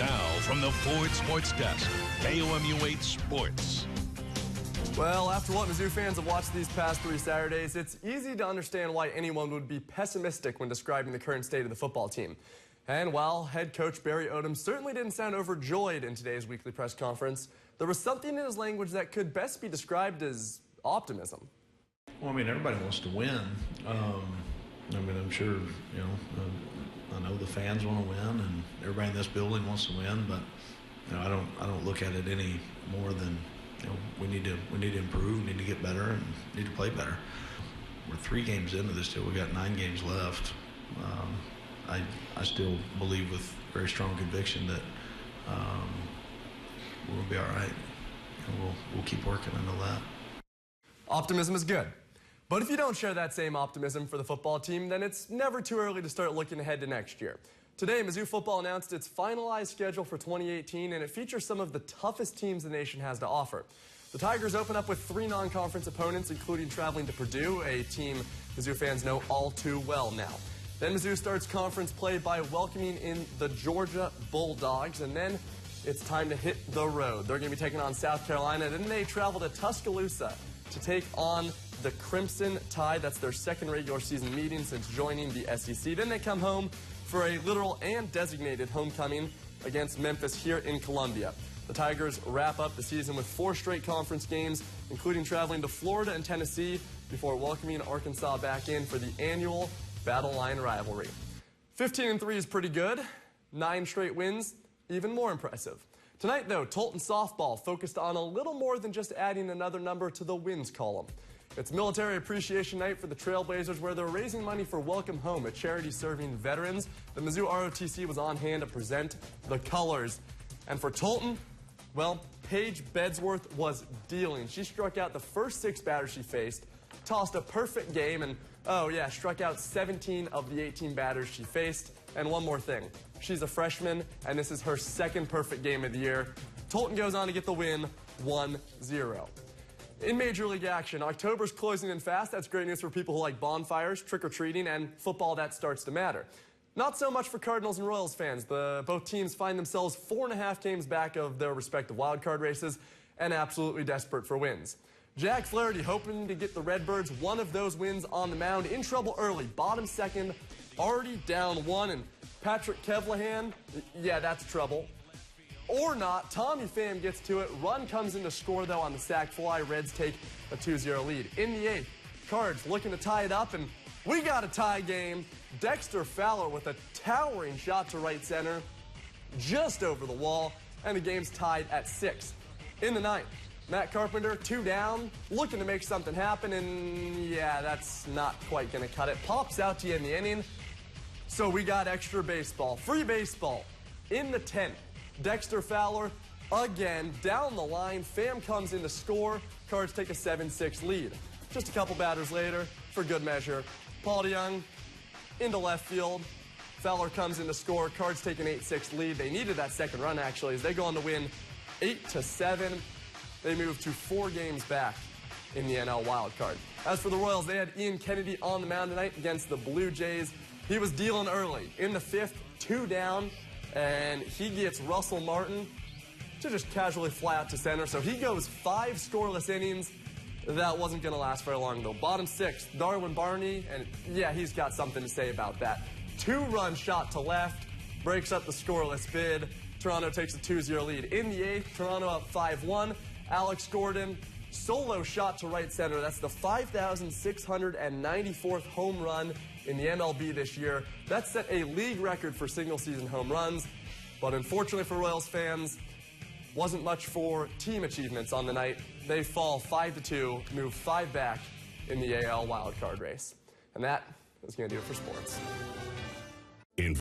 Now, from the Ford Sports Desk, KOMU 8 Sports. Well, after what Mizzou fans have watched these past 3 Saturdays, it's easy to understand why anyone would be pessimistic when describing the current state of the football team. And while head coach Barry Odom certainly didn't sound overjoyed in today's weekly press conference, there was something in his language that could best be described as optimism. Well, I mean, everybody wants to win. I'm sure, I know the fans want to win, and everybody in this building wants to win, but I don't look at it any more than we need to improve, we need to get better, and need to play better. We're 3 games into this deal. We got 9 games left. I still believe with very strong conviction that we'll be all right. We'll keep working. I know that. Optimism is good. But if you don't share that same optimism for the football team, then it's never too early to start looking ahead to next year. Today, Mizzou football announced its finalized schedule for 2018, and it features some of the toughest teams the nation has to offer. The Tigers open up with 3 non-conference opponents, including traveling to Purdue, a team Mizzou fans know all too well now. Then Mizzou starts conference play by welcoming in the Georgia Bulldogs, and then it's time to hit the road. They're going to be taking on South Carolina, and then they travel to Tuscaloosa to take on the Crimson Tide. That's their second regular season meeting since joining the SEC. Then they come home for a literal and designated homecoming against Memphis here in Columbia. The Tigers wrap up the season with 4 straight conference games, including traveling to Florida and Tennessee before welcoming Arkansas back in for the annual Battle Line rivalry. 15-3 is pretty good. 9 straight wins, even more impressive. Tonight, though, Tolton softball focused on a little more than just adding another number to the wins column. It's Military Appreciation Night for the Trailblazers, where they're raising money for Welcome Home, a charity serving veterans. The Mizzou ROTC was on hand to present the colors. And for Tolton, well, Paige Bedsworth was dealing. She struck out the first 6 batters she faced, tossed a perfect game, and, oh yeah, struck out 17 of the 18 batters she faced. And one more thing, she's a freshman, and this is her 2nd perfect game of the year. Tolton goes on to get the win, 1-0. In Major League action, October's closing in fast. That's great news for people who like bonfires, trick-or-treating, and football that starts to matter. Not so much for Cardinals and Royals fans. Both teams find themselves 4.5 games back of their respective wildcard races and absolutely desperate for wins. Jack Flaherty hoping to get the Redbirds one of those wins on the mound. In trouble early, bottom 2nd, already down 1, and Patrick Kevlahan, yeah, that's trouble. Or not, Tommy Pham gets to it. Run comes in to score, though, on the sac fly. Reds take a 2-0 lead. In the 8th, Cards looking to tie it up, and we got a tie game. Dexter Fowler with a towering shot to right center, just over the wall, and the game's tied at 6. In the 9th, Matt Carpenter, 2 down, looking to make something happen, and yeah, that's not quite going to cut it. Pops out to you in the inning, so we got extra baseball, free baseball. In the 10th, Dexter Fowler, again, down the line. Pham comes in to score. Cards take a 7-6 lead. Just a couple batters later, for good measure, Paul DeYoung into left field. Fowler comes in to score. Cards take an 8-6 lead. They needed that 2nd run, actually, as they go on to win 8-7. They move to 4 games back in the NL wildcard. As for the Royals, they had Ian Kennedy on the mound tonight against the Blue Jays. He was dealing early. In the 5th, 2 down. And he gets Russell Martin to just casually fly out to center. So he goes 5 scoreless innings. That wasn't going to last very long, though. Bottom 6th, Darwin Barney, and yeah, he's got something to say about that. 2-run shot to left, breaks up the scoreless bid. Toronto takes a 2-0 lead. In the 8th, Toronto up 5-1. Alex Gordon, solo shot to right center. That's the 5,694th home run in the MLB this year. That set a league record for single-season home runs. But unfortunately for Royals fans, wasn't much for team achievements on the night. They fall 5-2, move 5 back in the AL wildcard race. And that is going to do it for sports.